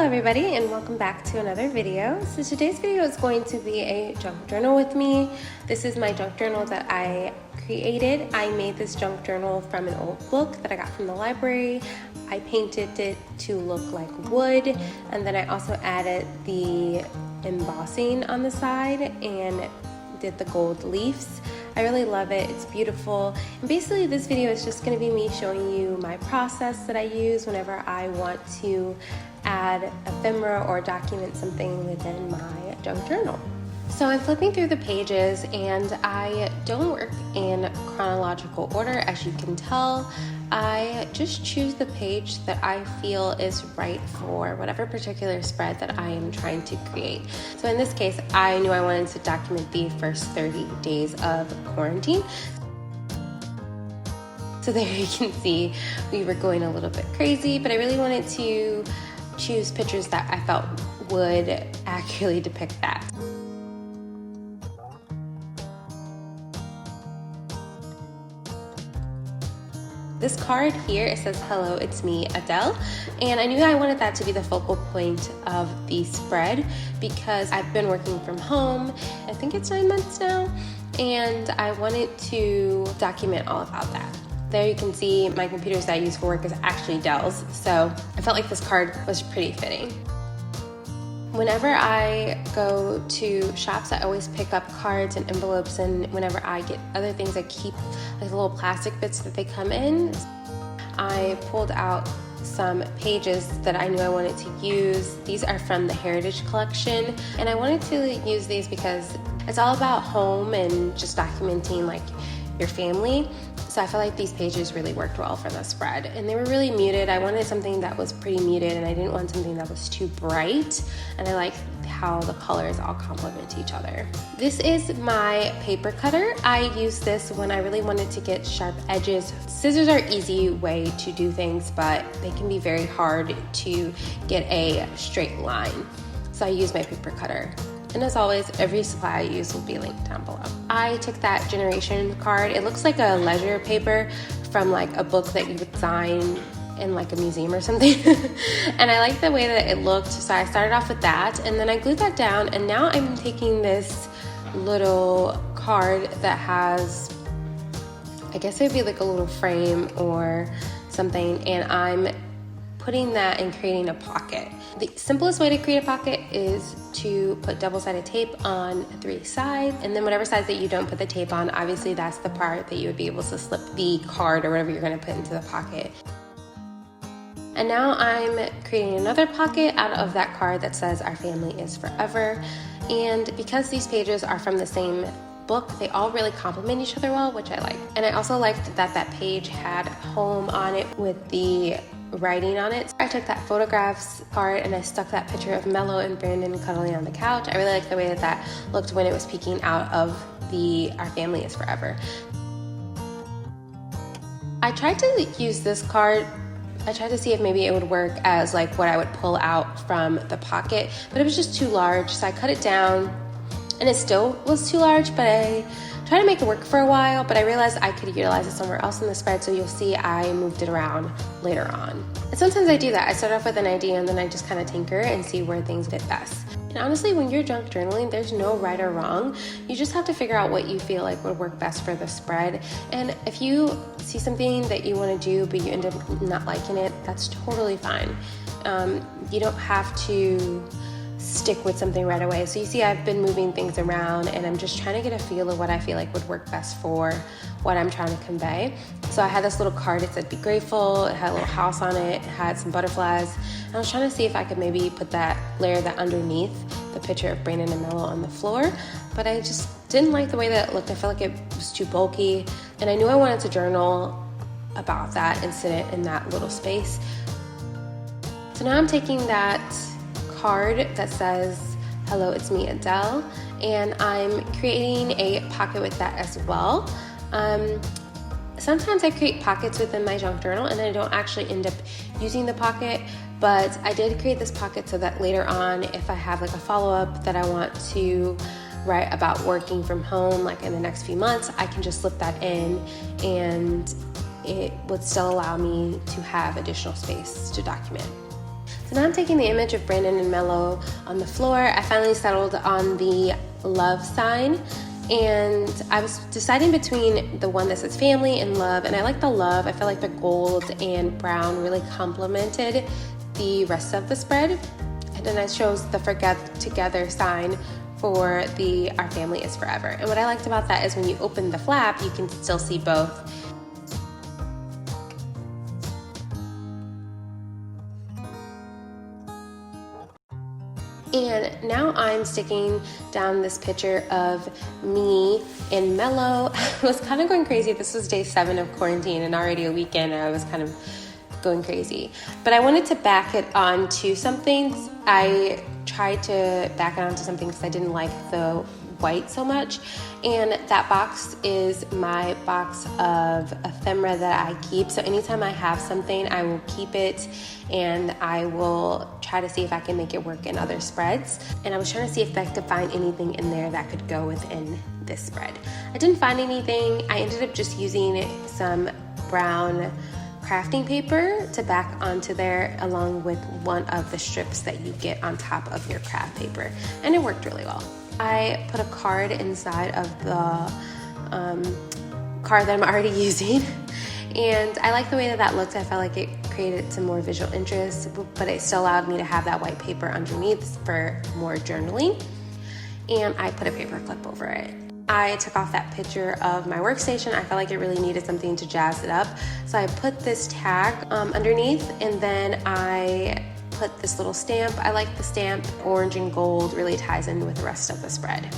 everybody, and welcome back to another video. So today's video is going to be a junk journal with me. This is my junk journal that I created. I made this junk journal from an old book that I got from the library. I painted it to look like wood, and then I also added the embossing on the side and did the gold leaves. I really love it. It's beautiful. And basically this video is just going to be me showing you my process that I use whenever I want to add ephemera or document something within my junk journal. So I'm flipping through the pages and I don't work in chronological order, as you can tell. I just choose the page that I feel is right for whatever particular spread that I am trying to create. So in this case, I knew I wanted to document the first 30 days of quarantine. So there you can see we were going a little bit crazy, but I really wanted to choose pictures that I felt would accurately depict that. This card here, it says, "Hello, it's me, Adele," and I knew I wanted that to be the focal point of the spread because I've been working from home, I think it's 9 months now, and I wanted to document all about that. There you can see my computers that I use for work is actually Dell's, so I felt like this card was pretty fitting. Whenever I go to shops, I always pick up cards and envelopes, and whenever I get other things, I keep like the little plastic bits that they come in. I pulled out some pages that I knew I wanted to use. These are from the Heritage collection, and I wanted to use these because it's all about home and just documenting like your family. So I felt like these pages really worked well for the spread, and they were really muted. I wanted something that was pretty muted, and I didn't want something that was too bright, and I like how the colors all complement each other. This is my paper cutter. I use this when I really wanted to get sharp edges. Scissors are an easy way to do things, but they can be very hard to get a straight line. So I use my paper cutter. And as always, every supply I use will be linked down below. I took that Generation card. It looks like a leisure paper from like a book that you would sign in like a museum or something. And I like the way that it looked, so I started off with that, and then I glued that down, and now I'm taking this little card that has, I guess it would be like a little frame or something, and I'm putting that and creating a pocket. The simplest way to create a pocket is to put double-sided tape on 3 sides, and then whatever sides that you don't put the tape on, obviously that's the part that you would be able to slip the card or whatever you're going to put into the pocket. And now I'm creating another pocket out of that card that says "Our family is forever." And because these pages are from the same book, they all really complement each other well, which I like. And I also liked that that page had home on it with the writing on it. I took that photographs card and I stuck that picture of Mello and Brandon cuddling on the couch. I really like the way that that looked when it was peeking out of the "Our family is forever." I tried to use this card. I tried to see if maybe it would work as like what I would pull out from the pocket, but it was just too large, so I cut it down, and it still was too large, but I tried to make it work for a while, but I realized I could utilize it somewhere else in the spread, so you'll see I moved it around later on. And sometimes I do that. I start off with an idea and then I just kind of tinker and see where things fit best. And honestly, when you're junk journaling, there's no right or wrong. You just have to figure out what you feel like would work best for the spread. And if you see something that you want to do but you end up not liking it, that's totally fine. You don't have to stick with something right away. So you see I've been moving things around, and I'm just trying to get a feel of what I feel like would work best for what I'm trying to convey. So I had this little card, it said "Be grateful," it had a little house on it, it had some butterflies. And I was trying to see if I could maybe put that, layer that underneath the picture of Brandon and Mello on the floor, but I just didn't like the way that it looked. I felt like it was too bulky, and I knew I wanted to journal about that incident in that little space. So now I'm taking that card that says "Hello, it's me, Adele," and I'm creating a pocket with that as well. Sometimes I create pockets within my junk journal and I don't actually end up using the pocket, but I did create this pocket so that later on, if I have like a follow-up that I want to write about working from home, like in the next few months, I can just slip that in and it would still allow me to have additional space to document. So now I'm taking the image of Brandon and Mello on the floor. I finally settled on the love sign, and I was deciding between the one that says family and love, and I like the love. I feel like the gold and brown really complemented the rest of the spread. And then I chose the forget together sign for the our family is forever. And what I liked about that is when you open the flap, you can still see both. And now I'm sticking down this picture of me and Mello. I was kind of going crazy. This was day 7 of quarantine and already a weekend. I was kind of going crazy. But I wanted to back it onto something. I tried to back it onto something because I didn't like the white so much. And that box is my box of ephemera that I keep. So anytime I have something, I will keep it and I will try to see if I can make it work in other spreads. And I was trying to see if I could find anything in there that could go within this spread. I didn't find anything. I ended up just using some brown crafting paper to back onto there along with one of the strips that you get on top of your craft paper. And it worked really well. I put a card inside of the card that I'm already using, and I like the way that looked. I felt like it created some more visual interest, but it still allowed me to have that white paper underneath for more journaling, and I put a paper clip over it. I took off that picture of my workstation. I felt like it really needed something to jazz it up, so I put this tag underneath, and then I put this little stamp. I like the stamp. Orange and gold really ties in with the rest of the spread.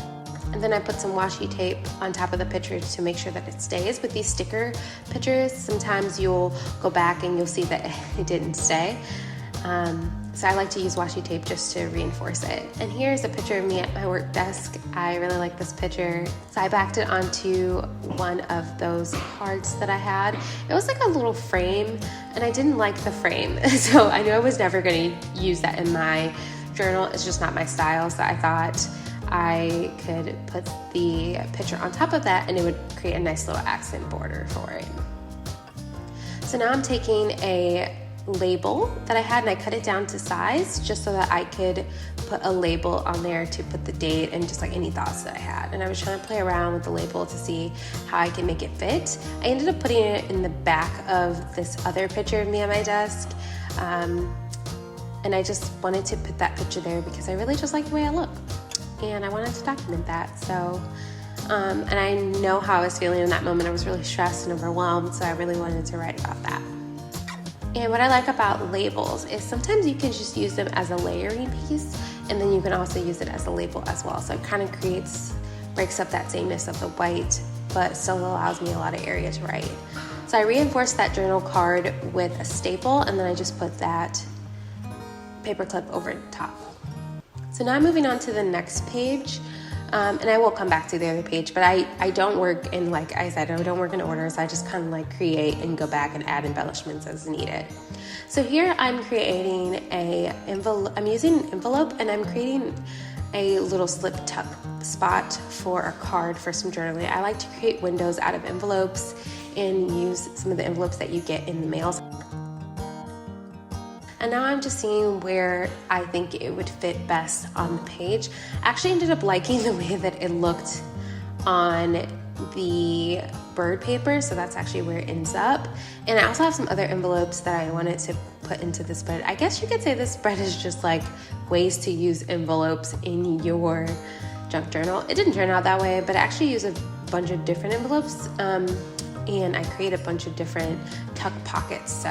And then I put some washi tape on top of the picture to make sure that it stays. With these sticker pictures, sometimes you'll go back and you'll see that it didn't stay. So I like to use washi tape just to reinforce it. And here's a picture of me at my work desk. I really like this picture. So I backed it onto one of those cards that I had. It was like a little frame, and I didn't like the frame. So I knew I was never gonna use that in my journal. It's just not my style. So I thought I could put the picture on top of that and it would create a nice little accent border for it. So now I'm taking a label that I had and I cut it down to size just so that I could put a label on there to put the date and just like any thoughts that I had. And I was trying to play around with the label to see how I can make it fit. I ended up putting it in the back of this other picture of me at my desk. And I just wanted to put that picture there because I really just like the way I look. And I wanted to document that. So, and I know how I was feeling in that moment. I was really stressed and overwhelmed, so I really wanted to write about that. And what I like about labels is sometimes you can just use them as a layering piece, and then you can also use it as a label as well. So it kind of breaks up that sameness of the white, but still allows me a lot of area to write. So I reinforced that journal card with a staple, and then I just put that paper clip over the top. So now I'm moving on to the next page. And I will come back to the other page, but I don't work in, like I said, I don't work in order, so I just kind of like create and go back and add embellishments as needed. So here I'm creating I'm using an envelope and I'm creating a little slip tuck spot for a card for some journaling. I like to create windows out of envelopes and use some of the envelopes that you get in the mail. And now I'm just seeing where I think it would fit best on the page. I actually ended up liking the way that it looked on the bird paper, so that's actually where it ends up. And I also have some other envelopes that I wanted to put into this spread. I guess you could say this spread is just like ways to use envelopes in your junk journal. It didn't turn out that way, but I actually used a bunch of different envelopes and I create a bunch of different tuck pockets.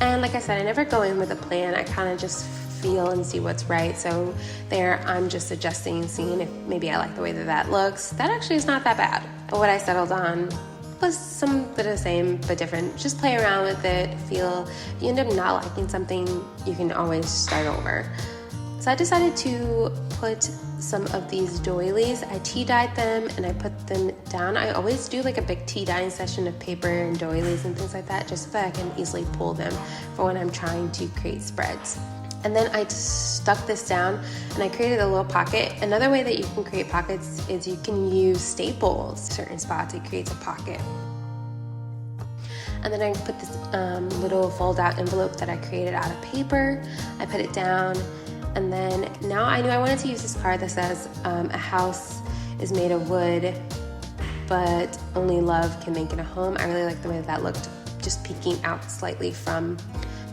And like I said, I never go in with a plan. I kind of just feel and see what's right. So there I'm just adjusting and seeing if maybe I like the way that looks. That actually is not that bad. What I settled on was some that are the same but different. Just play around with it, feel. If you end up not liking something, you can always start over. So I decided to put some of these doilies. I tea dyed them and I put them down. I always do like a big tea dyeing session of paper and doilies and things like that, just so that I can easily pull them for when I'm trying to create spreads. And then I stuck this down and I created a little pocket. Another way that you can create pockets is you can use staples. Certain spots, it creates a pocket. And then I put this little fold-out envelope that I created out of paper. I put it down, and then now I knew I wanted to use this card that says, a house is made of wood, but only love can make it a home. I really like the way that looked, just peeking out slightly from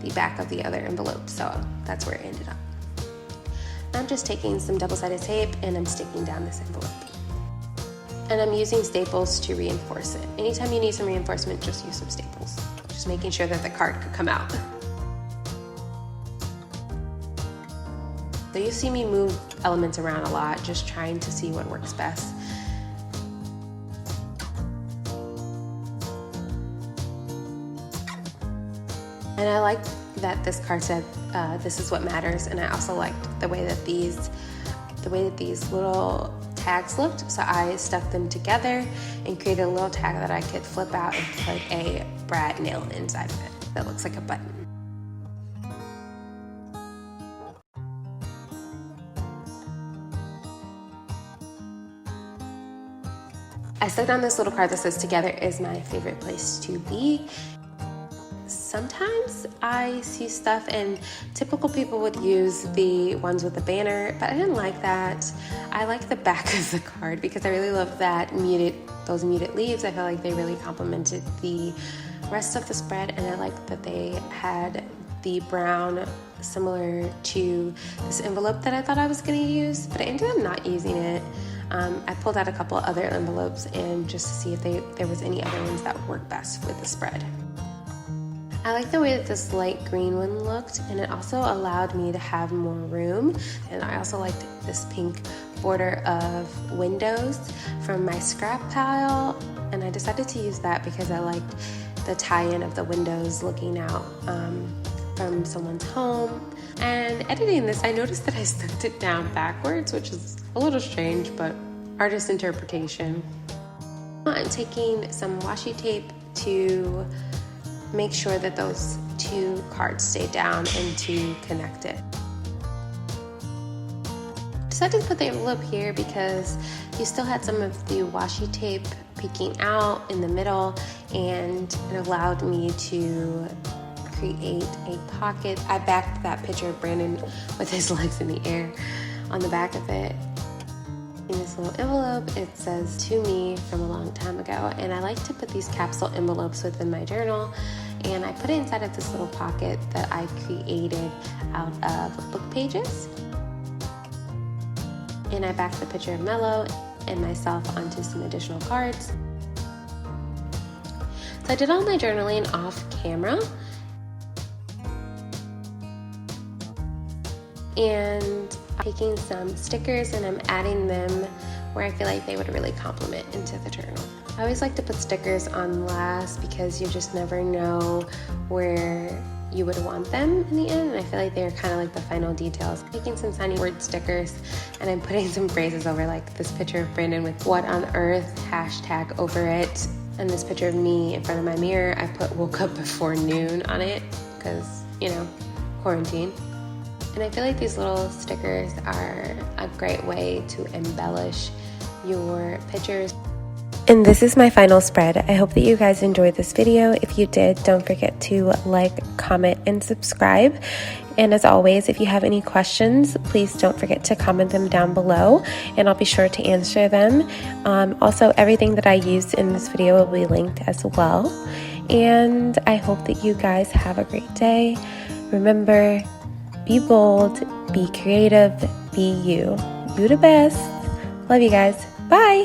the back of the other envelope, so that's where it ended up. I'm just taking some double-sided tape and I'm sticking down this envelope. And I'm using staples to reinforce it. Anytime you need some reinforcement, just use some staples. Just making sure that the card could come out. So you see me move elements around a lot, just trying to see what works best. And I like that this card said, this is what matters, and I also liked the way that these little tags looked, so I stuck them together and created a little tag that I could flip out and put a brad nail inside of it that looks like a button. I stuck down this little card that says, "Together is my favorite place to be." Sometimes I see stuff and typical people would use the ones with the banner, but I didn't like that. I like the back of the card because I really love those muted leaves. I feel like they really complemented the rest of the spread, and I like that they had the brown similar to this envelope that I thought I was going to use, but I ended up not using it. I pulled out a couple other envelopes and just to see if there was any other ones that would work best with the spread. I like the way that this light green one looked, and it also allowed me to have more room. And I also liked this pink border of windows from my scrap pile, and I decided to use that because I liked the tie-in of the windows looking out from someone's home. And editing this, I noticed that I stuck it down backwards, which is a little strange, but artist interpretation. I'm taking some washi tape to make sure that those two cards stay down and to connect it. Decided to put the envelope here because you still had some of the washi tape peeking out in the middle, and it allowed me to create a pocket. I backed that picture of Brandon with his legs in the air on the back of it. In this little envelope, it says, "To me from a long time ago," and I like to put these capsule envelopes within my journal, and I put it inside of this little pocket that I created out of book pages. And I backed the picture of Mello and myself onto some additional cards. So I did all my journaling off camera, and taking some stickers and I'm adding them where I feel like they would really complement into the journal. I always like to put stickers on last because you just never know where you would want them in the end, and I feel like they're kind of like the final details. Taking some tiny word stickers and I'm putting some phrases over, like this picture of Brandon with "what on earth" hashtag over it, and this picture of me in front of my mirror, I put "woke up before noon" on it because, you know, quarantine. And I feel like these little stickers are a great way to embellish your pictures. And this is my final spread. I hope that you guys enjoyed this video. If you did, don't forget to like, comment, and subscribe. And as always, if you have any questions, please don't forget to comment them down below, and I'll be sure to answer them. Also, everything that I used in this video will be linked as well. And I hope that you guys have a great day. Remember, be bold, be creative, be you. You the best. Love you guys. Bye.